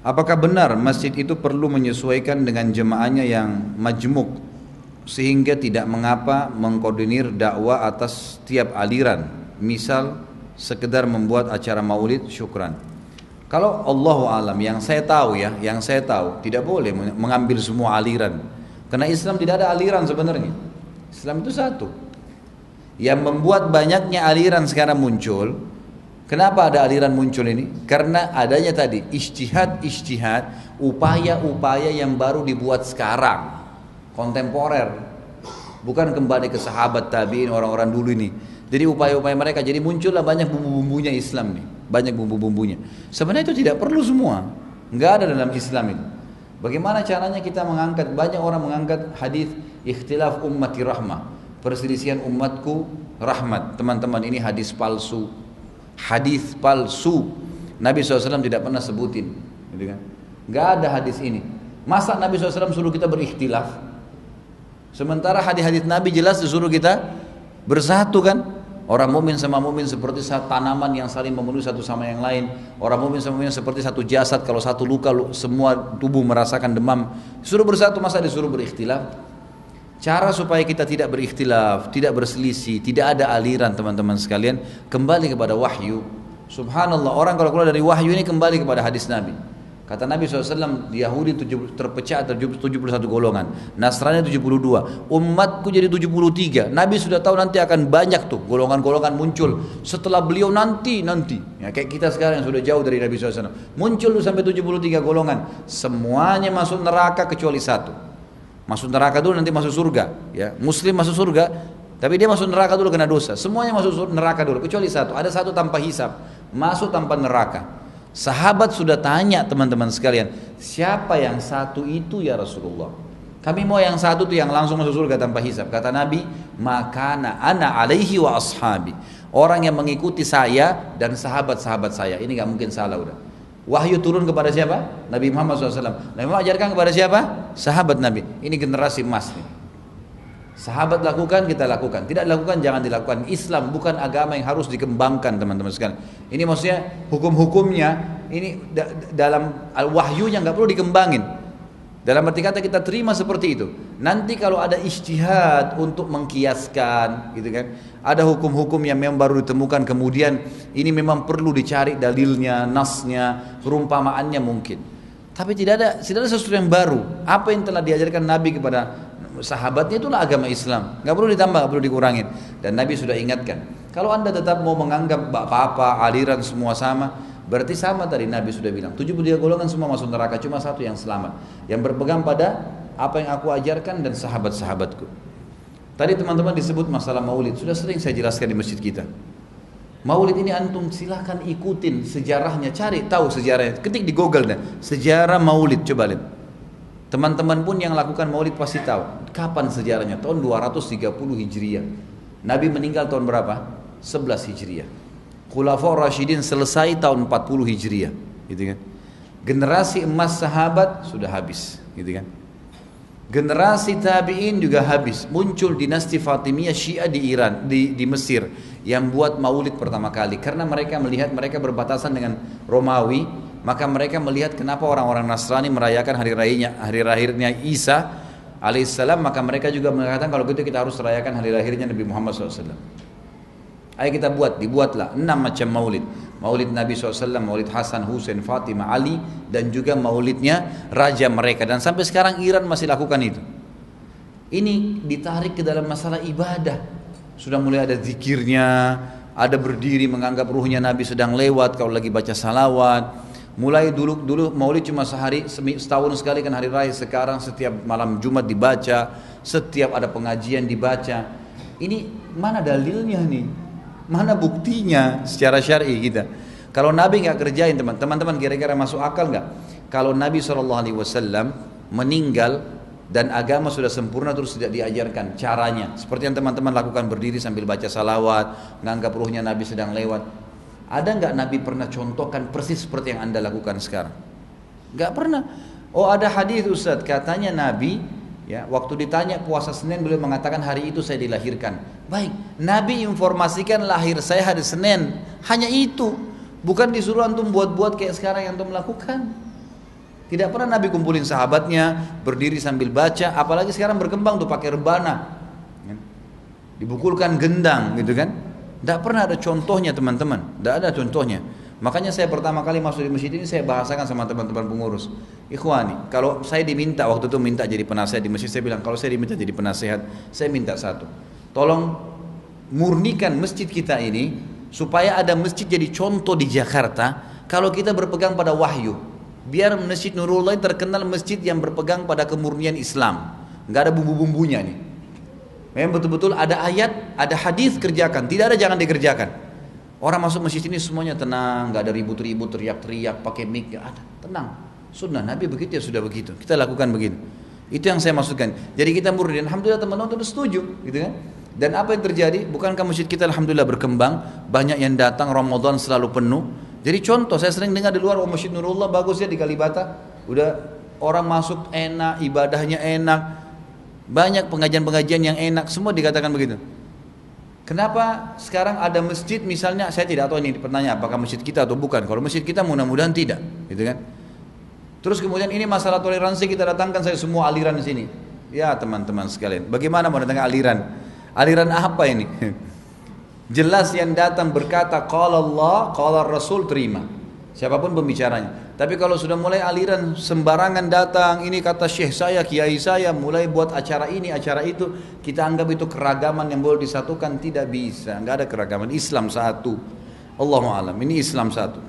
Apakah benar masjid itu perlu menyesuaikan dengan jemaahnya yang majmuk sehingga tidak mengapa mengkoordinir dakwah atas tiap aliran, misal sekedar membuat acara maulid syukran? Kalau Allahu alam, yang saya tahu ya, yang saya tahu tidak boleh mengambil semua aliran. Karena Islam tidak ada aliran sebenarnya. Islam itu satu. Yang membuat banyaknya aliran sekarang muncul, kenapa ada aliran muncul ini? Karena adanya tadi ijtihad, upaya-upaya yang baru dibuat sekarang, kontemporer, bukan kembali ke sahabat tabiin orang-orang dulu ini. Jadi upaya-upaya mereka, jadi muncullah banyak bumbu-bumbunya Islam nih, banyak bumbu-bumbunya. Sebenarnya itu tidak perlu semua, nggak ada dalam Islam itu. Bagaimana caranya kita mengangkat? Banyak orang mengangkat hadis ikhtilaf ummati rahmah, perselisihan umatku rahmat. Teman-teman, ini hadis palsu. Hadis palsu. Nabi SAW tidak pernah sebutin, gitu kan? Nggak ada hadis ini. Masa Nabi SAW suruh kita berikhtilaf? Sementara hadis-hadis Nabi jelas disuruh kita bersatu kan? Orang mukmin sama mukmin seperti tanaman yang saling memenuhi satu sama yang lain. Orang mukmin sama mukmin seperti satu jasad. Kalau satu luka, semua tubuh merasakan demam. Disuruh bersatu, masa disuruh berikhtilaf? Cara supaya kita tidak berikhtilaf, tidak berselisih, tidak ada aliran, teman-teman sekalian, kembali kepada wahyu. Subhanallah, orang kalau keluar dari wahyu ini kembali kepada hadis Nabi. Kata Nabi SAW, Yahudi terpecah 71 golongan, Nasrani 72, umatku jadi 73. Nabi sudah tahu nanti akan banyak tuh golongan-golongan muncul setelah beliau nanti. Ya, kayak kita sekarang yang sudah jauh dari Nabi SAW. Muncul tuh sampai 73 golongan. Semuanya masuk neraka kecuali satu. Masuk neraka dulu, nanti masuk surga. Ya, Muslim masuk surga, tapi dia masuk neraka dulu kena dosa. Semuanya masuk neraka dulu kecuali satu. Ada satu tanpa hisab, masuk tanpa neraka. Sahabat sudah tanya, teman-teman sekalian, siapa yang satu itu ya Rasulullah? Kami mau yang satu itu yang langsung masuk surga tanpa hisab. Kata Nabi, makana ana alaihi wa ashabi. Orang yang mengikuti saya dan sahabat-sahabat saya. Ini gak mungkin salah udah. Wahyu turun kepada siapa? Nabi Muhammad SAW. Nabi Muhammad ajarkan kepada siapa? Sahabat Nabi. Ini generasi emas nih. Sahabat lakukan, kita lakukan. Tidak lakukan, jangan dilakukan. Islam bukan agama yang harus dikembangkan, teman-teman sekalian. Ini maksudnya hukum-hukumnya ini dalam wahyunya nggak perlu dikembangin. Dalam arti kata kita terima seperti itu. Nanti kalau ada ijtihad untuk mengkiaskan, gitu kan? Ada hukum-hukum yang memang baru ditemukan, kemudian ini memang perlu dicari dalilnya, nasnya, perumpamaannya mungkin. Tapi tidak ada sesuatu yang baru. Apa yang telah diajarkan Nabi kepada sahabatnya itulah agama Islam, nggak perlu ditambah, nggak perlu dikurangin. Dan Nabi sudah ingatkan, kalau anda tetap mau menganggap apa-apa aliran semua sama, berarti sama tadi Nabi sudah bilang 73 golongan semua masuk neraka, cuma satu yang selamat, yang berpegang pada apa yang aku ajarkan dan sahabat-sahabatku. Tadi teman-teman disebut masalah maulid, sudah sering saya jelaskan di masjid kita. Maulid ini antum silahkan ikutin sejarahnya, cari tahu sejarahnya, ketik di Google deh, sejarah maulid, coba lihat. Teman-teman pun yang lakukan maulid pasti tahu kapan sejarahnya, tahun 230 Hijriah. Nabi meninggal tahun berapa? 11 Hijriah. Khulafaur Rasyidin selesai tahun 40 Hijriah, gitu kan. Generasi emas sahabat sudah habis, gitu kan. Generasi tabi'in juga habis. Muncul dinasti Fatimiyah Syiah di Iran, di Mesir, yang buat maulid pertama kali karena mereka melihat mereka berbatasan dengan Romawi. Maka mereka melihat kenapa orang-orang Nasrani merayakan hari lahirnya Isa alaihissalam, maka mereka juga mengatakan kalau gitu kita harus rayakan hari lahirnya Nabi Muhammad SAW. Ayo kita dibuatlah 6 macam maulid. Maulid Nabi SAW, maulid Hasan, Husain, Fatimah, Ali, dan juga maulidnya raja mereka. Dan sampai sekarang Iran masih lakukan itu. Ini ditarik ke dalam masalah ibadah. Sudah mulai ada zikirnya, ada berdiri menganggap ruhnya Nabi sedang lewat kalau lagi baca salawat. Mulai dulu maulid cuma setahun sekali kan hari raya, sekarang setiap malam Jumat dibaca, setiap ada pengajian dibaca. Ini mana dalilnya nih? Mana buktinya secara syar'i kita? Kalau Nabi nggak kerjain, teman-teman kira-kira masuk akal nggak? Kalau Nabi SAW meninggal dan agama sudah sempurna terus tidak diajarkan caranya, seperti yang teman-teman lakukan berdiri sambil baca salawat, menganggap ruhnya Nabi sedang lewat. Ada nggak Nabi pernah contohkan persis seperti yang anda lakukan sekarang? Nggak pernah. Oh ada hadis Ustaz, katanya Nabi, ya waktu ditanya puasa Senin beliau mengatakan hari itu saya dilahirkan. Baik, Nabi informasikan lahir saya hari Senin, hanya itu. Bukan disuruh antum buat-buat kayak sekarang yang antum lakukan. Tidak pernah Nabi kumpulin sahabatnya, berdiri sambil baca, apalagi sekarang berkembang tuh pakai rebana, dibukulkan gendang gitu kan. Tidak pernah ada contohnya teman-teman, tidak ada contohnya. Makanya saya pertama kali masuk di masjid ini saya bahasakan sama teman-teman pengurus. Ikhwani, kalau saya diminta waktu itu minta jadi penasehat di masjid, saya bilang kalau saya diminta jadi penasehat, saya minta satu. Tolong murnikan masjid kita ini supaya ada masjid jadi contoh di Jakarta kalau kita berpegang pada wahyu. Biar Masjid Nurullah terkenal masjid yang berpegang pada kemurnian Islam. Enggak ada bumbu-bumbunya nih. Memang betul-betul ada ayat, ada hadis kerjakan, tidak ada jangan dikerjakan. Orang masuk masjid ini semuanya tenang, enggak ada ribut-ribut, teriak-teriak, pakai mic, enggak ada, tenang. Sunnah Nabi begitu ya sudah begitu. Kita lakukan begitu. Itu yang saya maksudkan. Jadi kita murni, dan alhamdulillah teman-teman sudah setuju, gitu kan? Dan apa yang terjadi? Bukankah masjid kita alhamdulillah berkembang, banyak yang datang, Ramadan selalu penuh. Jadi contoh, saya sering dengar di luar, oh Masjid Nurullah bagus ya di Kalibata, udah orang masuk enak, ibadahnya enak, banyak pengajian-pengajian yang enak, semua dikatakan begitu. Kenapa sekarang ada masjid misalnya, saya tidak tahu ini pertanyaan apakah masjid kita atau bukan. Kalau masjid kita mudah-mudahan tidak, gitu kan. Terus kemudian ini masalah toleransi, kita datangkan saya semua aliran di sini. Ya teman-teman sekalian, bagaimana mau datang aliran? Aliran apa ini? Jelas yang datang berkata qala Allah, qala Rasul terima. Siapapun pembicaranya. Tapi kalau sudah mulai aliran sembarangan datang, ini kata syekh saya, kiai saya, mulai buat acara ini, acara itu, kita anggap itu keragaman yang boleh disatukan, tidak bisa. Enggak ada keragaman, Islam satu. Allahu a'lam. Ini Islam satu.